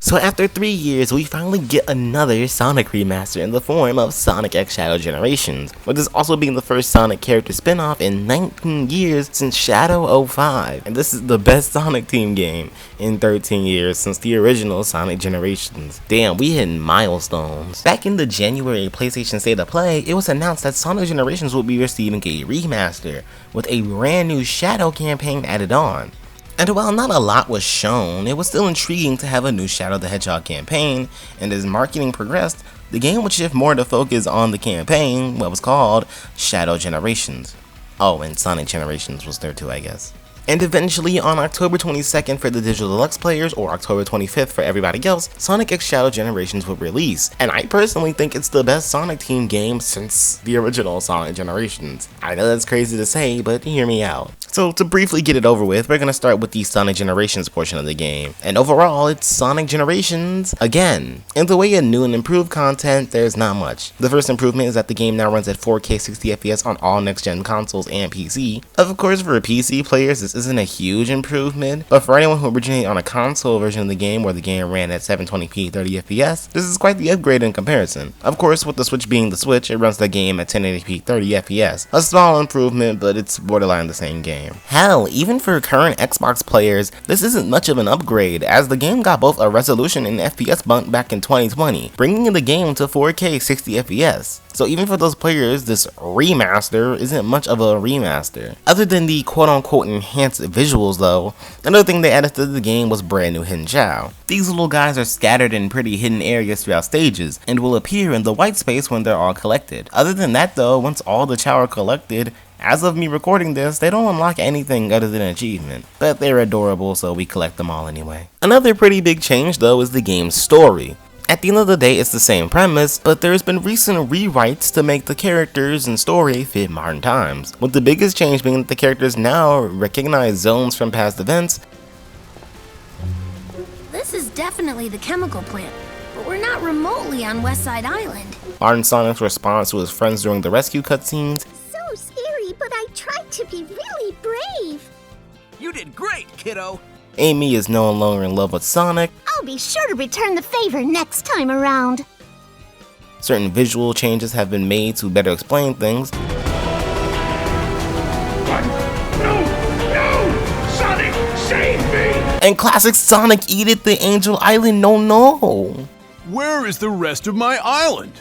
So after 3 years, we finally get another Sonic remaster in the form of Sonic X Shadow Generations, with this also being the first Sonic character spin-off in 19 years since Shadow 05, and this is the best Sonic team game in 13 years since the original Sonic Generations. Damn, we hitting milestones. Back in the January PlayStation State of Play, it was announced that Sonic Generations would be receiving a remaster, with a brand new Shadow campaign added on. And while not a lot was shown, it was still intriguing to have a new Shadow the Hedgehog campaign, and as marketing progressed, the game would shift more to focus on the campaign, what was called Shadow Generations. Oh, and Sonic Generations was there too, I guess. And eventually, on October 22nd for the Digital Deluxe players, or October 25th for everybody else, Sonic X Shadow Generations would release. And I personally think it's the best Sonic team game since the original Sonic Generations. I know that's crazy to say, but hear me out. So to briefly get it over with, we're going to start with the Sonic Generations portion of the game. And overall, it's Sonic Generations again. In the way of new and improved content, there's not much. The first improvement is that the game now runs at 4K 60fps on all next-gen consoles and PC. Of course, for PC players, this isn't a huge improvement, but for anyone who originated on a console version of the game where the game ran at 720p 30fps, this is quite the upgrade in comparison. Of course, with the Switch being the Switch, it runs the game at 1080p 30fps. A small improvement, but it's borderline the same game. Hell, even for current Xbox players, this isn't much of an upgrade, as the game got both a resolution and FPS bump back in 2020, bringing the game to 4K 60fps. So even for those players, this remaster isn't much of a remaster. Other than the quote-unquote enhanced visuals though, another thing they added to the game was brand new Hidden Chow. These little guys are scattered in pretty hidden areas throughout stages, and will appear in the white space when they're all collected. Other than that though, once all the Chow are collected, as of me recording this, they don't unlock anything other than achievement, but they're adorable so we collect them all anyway. Another pretty big change though is the game's story. At the end of the day, it's the same premise, but there's been recent rewrites to make the characters and story fit modern times, with the biggest change being that the characters now recognize zones from past events. This is definitely the chemical plant, but we're not remotely on Westside Island. Martin Sonic's response to his friends during the rescue cutscenes. So scary, but I tried to be really brave. You did great, kiddo. Amy is no longer in love with Sonic. I'll be sure to return the favor next time around. Certain visual changes have been made to better explain things. No! Sonic, save me! And classic Sonic eat it, the Angel Island, no. Where is the rest of my island?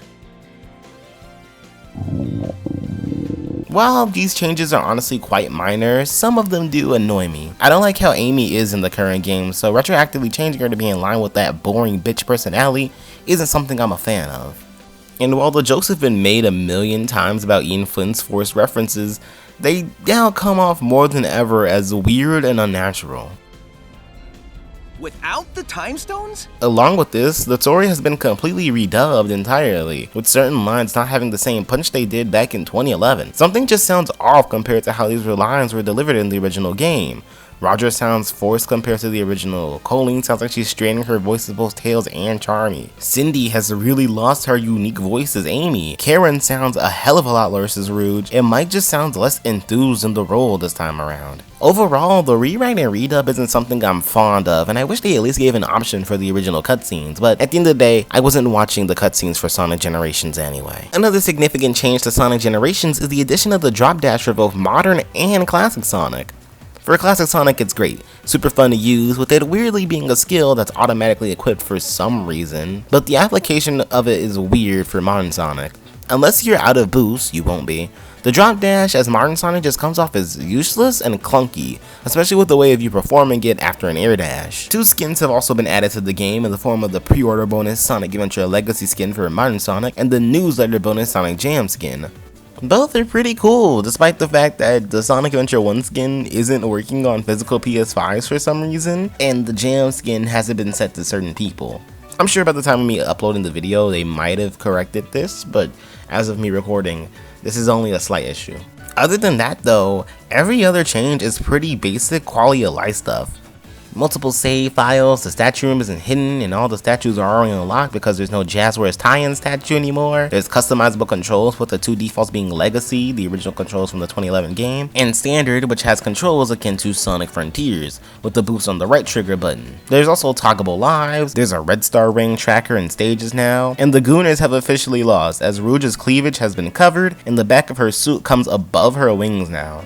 While these changes are honestly quite minor, some of them do annoy me. I don't like how Amy is in the current game, so retroactively changing her to be in line with that boring bitch personality isn't something I'm a fan of. And while the jokes have been made a million times about Ian Flynn's forced references, they now come off more than ever as weird and unnatural. Without the time stones? Along with this, the story has been completely redubbed entirely, with certain lines not having the same punch they did back in 2011. Something just sounds off compared to how these lines were delivered in the original game. Roger sounds forced compared to the original. Colleen sounds like she's straining her voice as both Tails and Charmy. Cindy has really lost her unique voice as Amy. Karen sounds a hell of a lot worse as Rouge, and Mike just sounds less enthused in the role this time around. Overall, the rewrite and redub isn't something I'm fond of, and I wish they at least gave an option for the original cutscenes, but at the end of the day, I wasn't watching the cutscenes for Sonic Generations anyway. Another significant change to Sonic Generations is the addition of the drop dash for both modern and classic Sonic. For classic Sonic, it's great, super fun to use, with it weirdly being a skill that's automatically equipped for some reason, but the application of it is weird for modern Sonic. Unless you're out of boost, you won't be. The drop dash as modern Sonic just comes off as useless and clunky, especially with the way of you performing it after an air dash. 2 skins have also been added to the game in the form of the pre-order bonus Sonic Adventure Legacy skin for modern Sonic and the newsletter bonus Sonic Jam skin. Both are pretty cool, despite the fact that the Sonic Adventure 1 skin isn't working on physical PS5s for some reason, and the Jam skin hasn't been set to certain people. I'm sure by the time of me uploading the video, they might have corrected this, but as of me recording, this is only a slight issue. Other than that though, every other change is pretty basic quality of life stuff. multiple save files, the statue room isn't hidden, and all the statues are already unlocked because there's no Jazzwares tie-in statue anymore. There's customizable controls, with the two defaults being Legacy, the original controls from the 2011 game, and Standard, which has controls akin to Sonic Frontiers, with the boost on the right trigger button. There's also toggable lives, there's a red star ring tracker and stages now, and the Gooners have officially lost, as Rouge's cleavage has been covered, and the back of her suit comes above her wings now.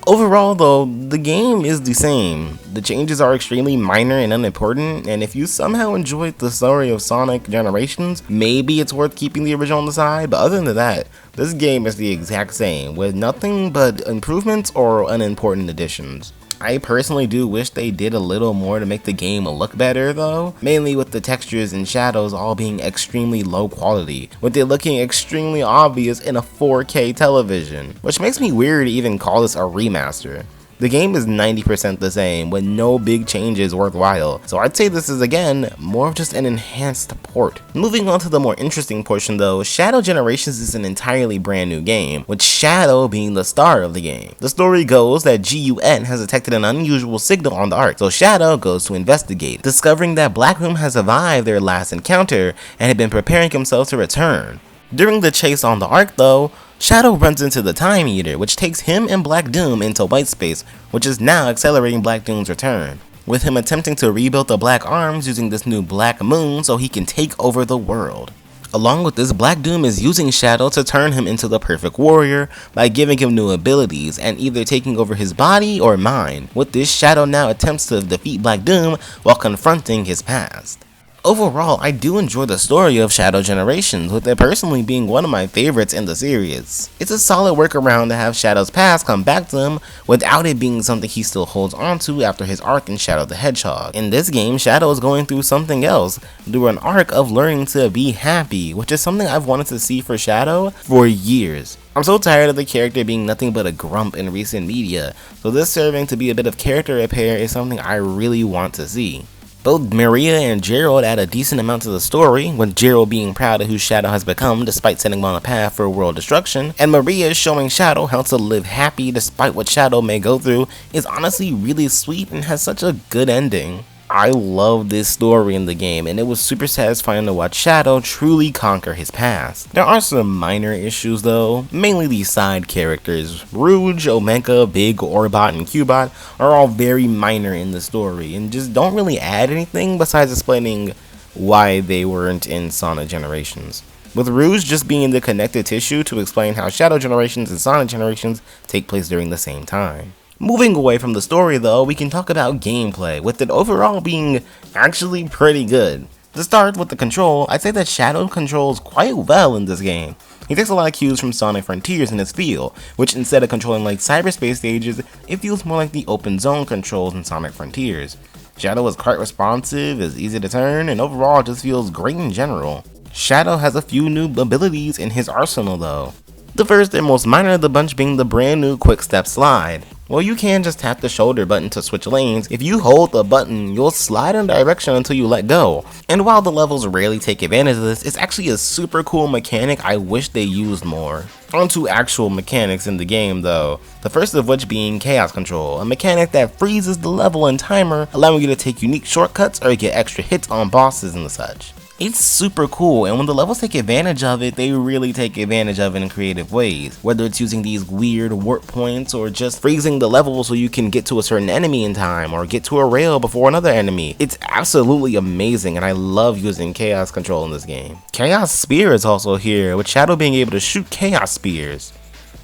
Overall though, the game is the same. The changes are extremely minor and unimportant, and if you somehow enjoyed the story of Sonic Generations, maybe it's worth keeping the original on the side, but other than that, this game is the exact same, with nothing but improvements or unimportant additions. I personally do wish they did a little more to make the game look better though, mainly with the textures and shadows all being extremely low quality, with it looking extremely obvious in a 4K television, which makes me weird to even call this a remaster. The game is 90% the same, with no big changes worthwhile, so I'd say this is again more of just an enhanced port. Moving on to the more interesting portion though, Shadow Generations is an entirely brand new game, with Shadow being the star of the game. The story goes that GUN has detected an unusual signal on the Ark, so Shadow goes to investigate, discovering that Black Room has survived their last encounter and had been preparing himself to return. During the chase on the Ark though, Shadow runs into the Time Eater, which takes him and Black Doom into white space, which is now accelerating Black Doom's return, with him attempting to rebuild the Black Arms using this new Black Moon so he can take over the world. Along with this, Black Doom is using Shadow to turn him into the perfect warrior by giving him new abilities and either taking over his body or mind. With this, Shadow now attempts to defeat Black Doom while confronting his past. Overall, I do enjoy the story of Shadow Generations, with it personally being one of my favorites in the series. It's a solid workaround to have Shadow's past come back to him without it being something he still holds onto after his arc in Shadow the Hedgehog. In this game, Shadow is going through something else, through an arc of learning to be happy, which is something I've wanted to see for Shadow for years. I'm so tired of the character being nothing but a grump in recent media, so this serving to be a bit of character repair is something I really want to see. Both Maria and Gerald add a decent amount to the story, with Gerald being proud of who Shadow has become despite setting him on a path for world destruction, and Maria showing Shadow how to live happy despite what Shadow may go through is honestly really sweet and has such a good ending. I love this story in the game, and it was super satisfying to watch Shadow truly conquer his past. There are some minor issues though, mainly these side characters. Rouge, Omega, Big, Orbot, and Cubot are all very minor in the story, and just don't really add anything besides explaining why they weren't in Sonic Generations. With Rouge just being the connective tissue to explain how Shadow Generations and Sonic Generations take place during the same time. Moving away from the story though, we can talk about gameplay, with it overall being actually pretty good. To start with the control, I'd say that Shadow controls quite well in this game. He takes a lot of cues from Sonic Frontiers in his feel, which instead of controlling like cyberspace stages, it feels more like the open zone controls in Sonic Frontiers. Shadow is quite responsive, is easy to turn, and overall just feels great in general. Shadow has a few new abilities in his arsenal though. The first and most minor of the bunch being the brand new Quick Step Slide. Well, you can just tap the shoulder button to switch lanes. If you hold the button, you'll slide in a direction until you let go. And while the levels rarely take advantage of this, it's actually a super cool mechanic I wish they used more. On to actual mechanics in the game though, the first of which being Chaos Control, a mechanic that freezes the level and timer, allowing you to take unique shortcuts or get extra hits on bosses and such. It's super cool, and when the levels take advantage of it, they really take advantage of it in creative ways. Whether it's using these weird warp points or just freezing the level so you can get to a certain enemy in time or get to a rail before another enemy. It's absolutely amazing, and I love using Chaos Control in this game. Chaos Spear is also here, with Shadow being able to shoot Chaos Spears.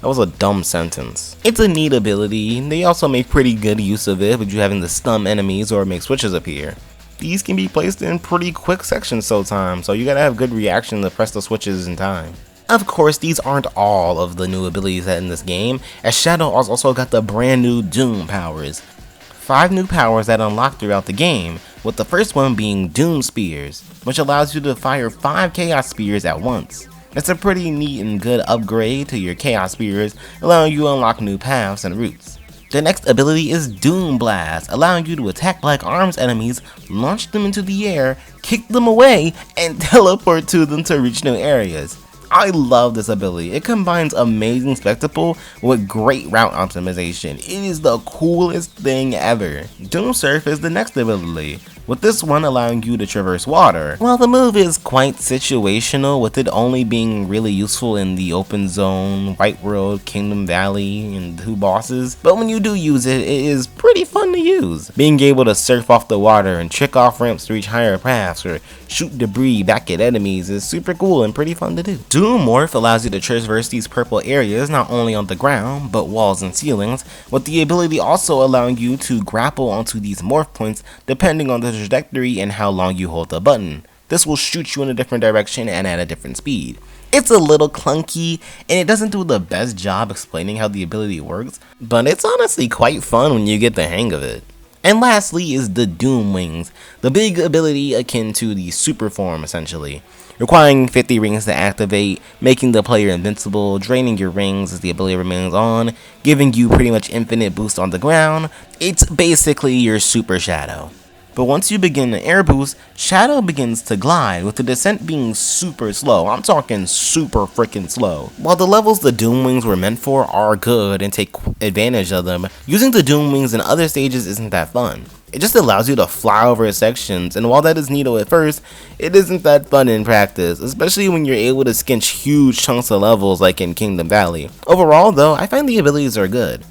That was a dumb sentence. It's a neat ability, and they also make pretty good use of it with you having to stun enemies or make switches appear. These can be placed in pretty quick sections sometimes, so you gotta have good reaction to press the switches in time. Of course, these aren't all of the new abilities in this game, as Shadow has also got the brand new Doom powers. 5 new powers that unlock throughout the game, with the first one being Doom Spears, which allows you to fire 5 Chaos Spears at once. It's a pretty neat and good upgrade to your Chaos Spears, allowing you to unlock new paths and routes. The next ability is Doom Blast, allowing you to attack Black Arms enemies, launch them into the air, kick them away, and teleport to them to reach new areas. I love this ability. It combines amazing spectacle with great route optimization. It is the coolest thing ever. Doom Surf is the next ability, with this one allowing you to traverse water. While the move is quite situational, with it only being really useful in the open zone, White World, Kingdom Valley, and 2 bosses, but when you do use it, it is pretty fun to use. Being able to surf off the water and trick off ramps to reach higher paths or shoot debris back at enemies is super cool and pretty fun to do. Doom Morph allows you to traverse these purple areas not only on the ground, but walls and ceilings, with the ability also allowing you to grapple onto these morph points depending on the trajectory and how long you hold the button. This will shoot you in a different direction and at a different speed. It's a little clunky, and it doesn't do the best job explaining how the ability works, but it's honestly quite fun when you get the hang of it. And lastly is the Doom Wings, the big ability akin to the super form essentially, requiring 50 rings to activate, making the player invincible, draining your rings as the ability remains on, giving you pretty much infinite boost on the ground. It's basically your super Shadow. But once you begin the air boost, Shadow begins to glide, with the descent being super slow. I'm talking super freaking slow. While the levels the Doom Wings were meant for are good and take advantage of them, using the Doom Wings in other stages isn't that fun. It just allows you to fly over sections, and while that is neato at first, it isn't that fun in practice, especially when you're able to skinch huge chunks of levels like in Kingdom Valley. Overall though, I find the abilities are good.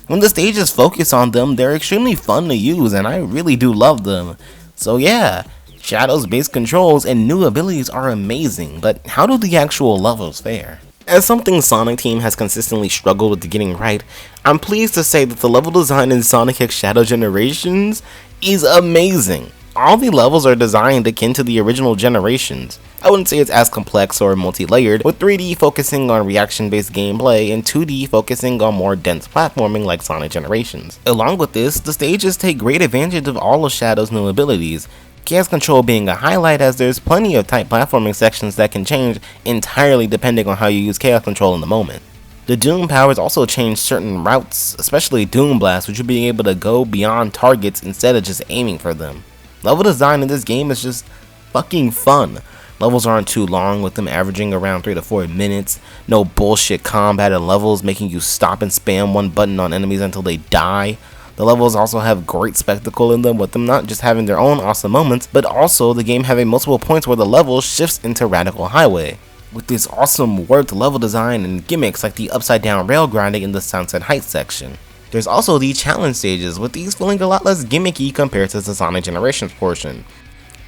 When the stages focus on them, they're extremely fun to use, and I really do love them. So yeah, Shadow's base controls and new abilities are amazing, but how do the actual levels fare? As something Sonic Team has consistently struggled with getting right, I'm pleased to say that the level design in Sonic X Shadow Generations is amazing. All the levels are designed akin to the original generations. I wouldn't say it's as complex or multi-layered, with 3D focusing on reaction-based gameplay and 2D focusing on more dense platforming like Sonic Generations. Along with this, the stages take great advantage of all of Shadow's new abilities, Chaos Control being a highlight as there's plenty of tight platforming sections that can change entirely depending on how you use Chaos Control in the moment. The Doom powers also change certain routes, especially Doom Blast, which will be able to go beyond targets instead of just aiming for them. Level design in this game is just fucking fun. Levels aren't too long, with them averaging around 3 to 4 minutes. No bullshit combat and levels making you stop and spam one button on enemies until they die. The levels also have great spectacle in them, with them not just having their own awesome moments, but also the game having multiple points where the level shifts into Radical Highway, with this awesome warped level design and gimmicks like the upside down rail grinding in the Sunset Heights section. There's also the challenge stages, with these feeling a lot less gimmicky compared to the Sonic Generations portion,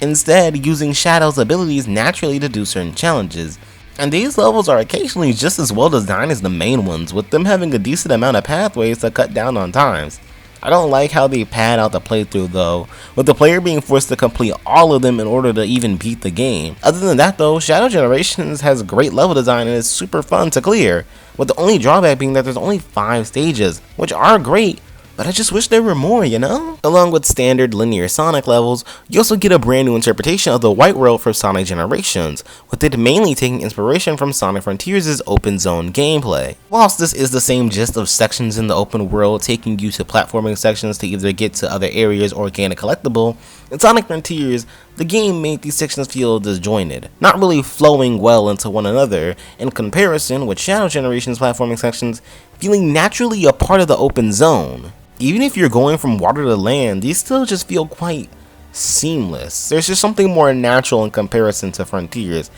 instead using Shadow's abilities naturally to do certain challenges. And these levels are occasionally just as well designed as the main ones, with them having a decent amount of pathways to cut down on times. I don't like how they pad out the playthrough though, with the player being forced to complete all of them in order to even beat the game. Other than that though, Shadow Generations has great level design and is super fun to clear, with the only drawback being that there's only 5 stages, which are great, but I just wish there were more, you know? Along with standard linear Sonic levels, you also get a brand new interpretation of the White World for Sonic Generations, with it mainly taking inspiration from Sonic Frontiers' open zone gameplay. Whilst this is the same gist of sections in the open world taking you to platforming sections to either get to other areas or gain a collectible, in Sonic Frontiers, the game made these sections feel disjointed, not really flowing well into one another, in comparison with Shadow Generations platforming sections feeling naturally a part of the open zone. Even if you're going from water to land, these still just feel quite seamless. There's just something more natural in comparison to Frontiers,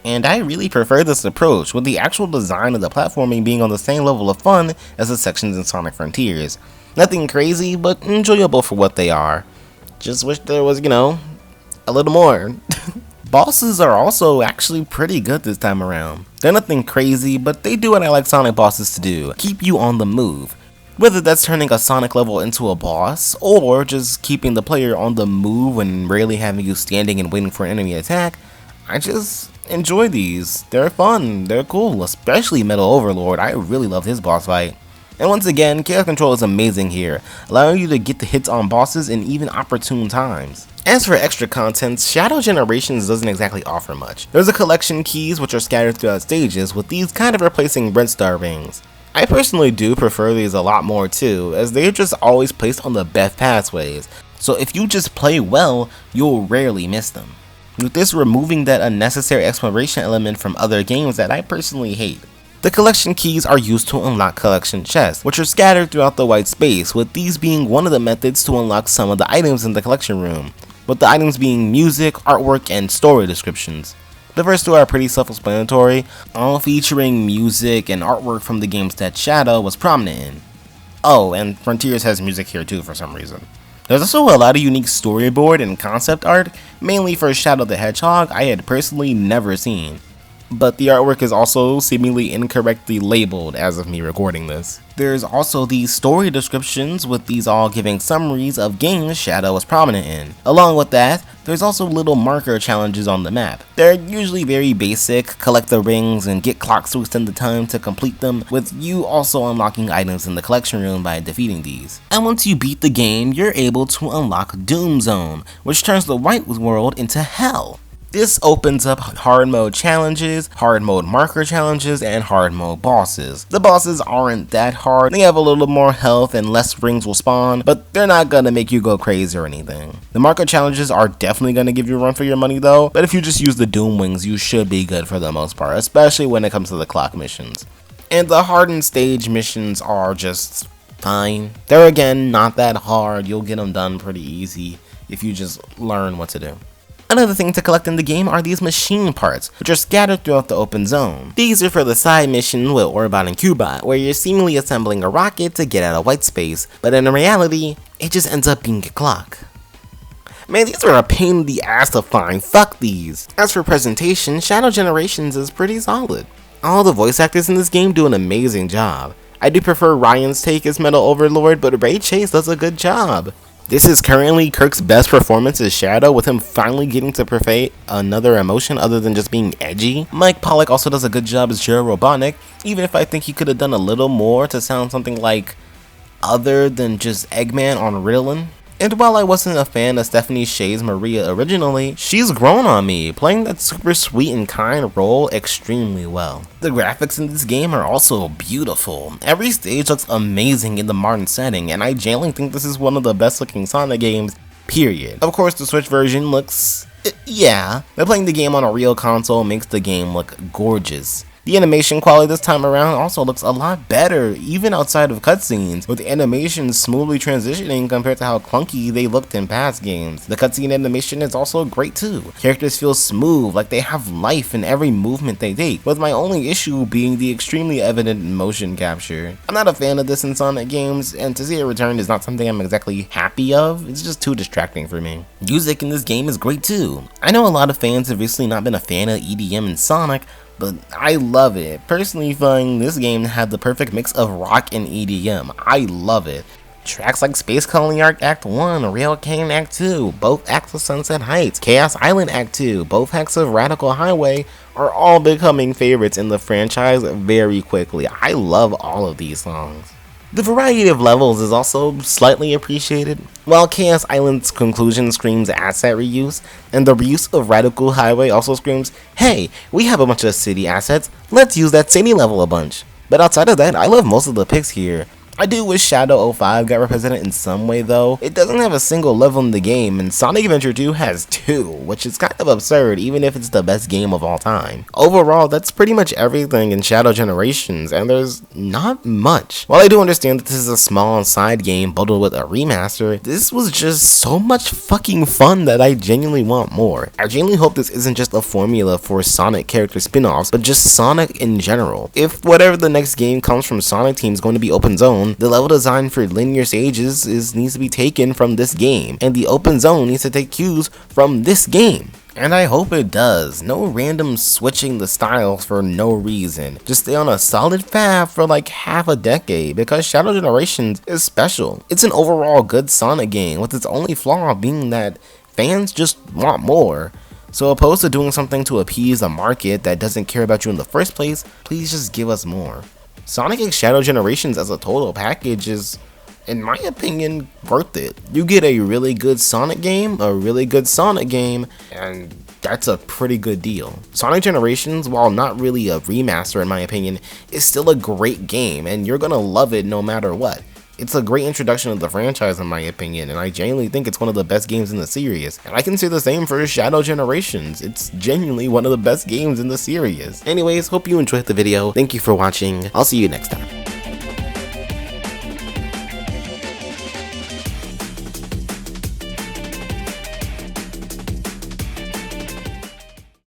and I really prefer this approach, with the actual design of the platforming being on the same level of fun as the sections in Sonic Frontiers. Nothing crazy, but enjoyable for what they are. Just wish there was, a little more. Bosses are also actually pretty good this time around. They're nothing crazy, but they do what I like Sonic bosses to do, keep you on the move. Whether that's turning a Sonic level into a boss, or just keeping the player on the move and rarely having you standing and waiting for an enemy attack, I just enjoy these. They're fun, they're cool, especially Metal Overlord. I really love his boss fight. And once again, Chaos Control is amazing here, allowing you to get the hits on bosses in even opportune times. As for extra content, Shadow Generations doesn't exactly offer much. There's a collection keys which are scattered throughout stages, with these kind of replacing Brent Star rings. I personally do prefer these a lot more too, as they're just always placed on the best pathways, so if you just play well, you'll rarely miss them. with this removing that unnecessary exploration element from other games that I personally hate. The collection keys are used to unlock collection chests, which are scattered throughout the white space, with these being one of the methods to unlock some of the items in the collection room, with the items being music, artwork, and story descriptions. The first two are pretty self-explanatory, all featuring music and artwork from the games that Shadow was prominent in. Oh, and Frontiers has music here too for some reason. There's also a lot of unique storyboard and concept art, mainly for Shadow the Hedgehog I had personally never seen. But the artwork is also seemingly incorrectly labeled as of me recording this. There's also these story descriptions, with these all giving summaries of games Shadow was prominent in. Along with that, there's also little marker challenges on the map. They're usually very basic, collect the rings and get clocks to extend the time to complete them, with you also unlocking items in the collection room by defeating these. And once you beat the game, you're able to unlock Doom Zone, which turns the white world into hell. This opens up hard mode challenges, hard mode marker challenges, and hard mode bosses. The bosses aren't that hard, they have a little more health and less rings will spawn, but they're not gonna make you go crazy or anything. The marker challenges are definitely gonna give you a run for your money though, but if you just use the Doom Wings, you should be good for the most part, especially when it comes to the clock missions. And the hardened stage missions are just fine. They're again not that hard, you'll get them done pretty easy if you just learn what to do. Another thing to collect in the game are these machine parts, which are scattered throughout the open zone. These are for the side mission with Orbot and Cubot, where you're seemingly assembling a rocket to get out of white space, but in reality, it just ends up being a clock. Man, these are a pain in the ass to find, fuck these. As for presentation, Shadow Generations is pretty solid. All the voice actors in this game do an amazing job. I do prefer Ryan's take as Metal Overlord, but Ray Chase does a good job. This is currently Kirk's best performance as Shadow, with him finally getting to portray another emotion other than just being edgy. Mike Pollock also does a good job as Joe Robotnik, even if I think he could have done a little more to sound something like other than just Eggman on Ritalin. And while I wasn't a fan of Stephanie Sheh's Maria originally, she's grown on me, playing that super sweet and kind role extremely well. The graphics in this game are also beautiful. Every stage looks amazing in the modern setting, and I genuinely think this is one of the best looking Sonic games, period. Of course, the Switch version looks, yeah, but playing the game on a real console makes the game look gorgeous. The animation quality this time around also looks a lot better, even outside of cutscenes, with the animations smoothly transitioning compared to how clunky they looked in past games. The cutscene animation is also great too. Characters feel smooth, like they have life in every movement they take, with my only issue being the extremely evident motion capture. I'm not a fan of this in Sonic games, and to see it return is not something I'm exactly happy of. It's just too distracting for me. Music in this game is great too. I know a lot of fans have recently not been a fan of EDM in Sonic, but I love it. Personally, find this game had the perfect mix of rock and EDM. I love it. Tracks like Space Colony Arc Act 1, Rail Cane Act 2, both acts of Sunset Heights, Chaos Island Act 2, both acts of Radical Highway are all becoming favorites in the franchise very quickly. I love all of these songs. The variety of levels is also slightly appreciated. While Chaos Island's conclusion screams asset reuse, and the reuse of Radical Highway also screams, hey, we have a bunch of city assets, let's use that city level a bunch. But outside of that, I love most of the picks here. I do wish Shadow 05 got represented in some way though. It doesn't have a single level in the game, and Sonic Adventure 2 has 2, which is kind of absurd even if it's the best game of all time. Overall, that's pretty much everything in Shadow Generations, and there's not much. While I do understand that this is a small side game bundled with a remaster, this was just so much fucking fun that I genuinely want more. I genuinely hope this isn't just a formula for Sonic character spin-offs, but just Sonic in general. If whatever the next game comes from Sonic Team is going to be open zone, the level design for linear stages needs to be taken from this game, and the open zone needs to take cues from this game. And I hope it does. No random switching the styles for no reason. Just stay on a solid path for like half a decade, because Shadow Generations is special. It's an overall good Sonic game, with its only flaw being that fans just want more. So opposed to doing something to appease a market that doesn't care about you in the first place, please just give us more. Sonic X Shadow Generations as a total package is, in my opinion, worth it. You get a really good Sonic game, and that's a pretty good deal. Sonic Generations, while not really a remaster in my opinion, is still a great game, and you're gonna love it no matter what. It's a great introduction of the franchise in my opinion, and I genuinely think it's one of the best games in the series, and I can say the same for Shadow Generations. It's genuinely one of the best games in the series. Anyways, hope you enjoyed the video. Thank you for watching. I'll see you next time.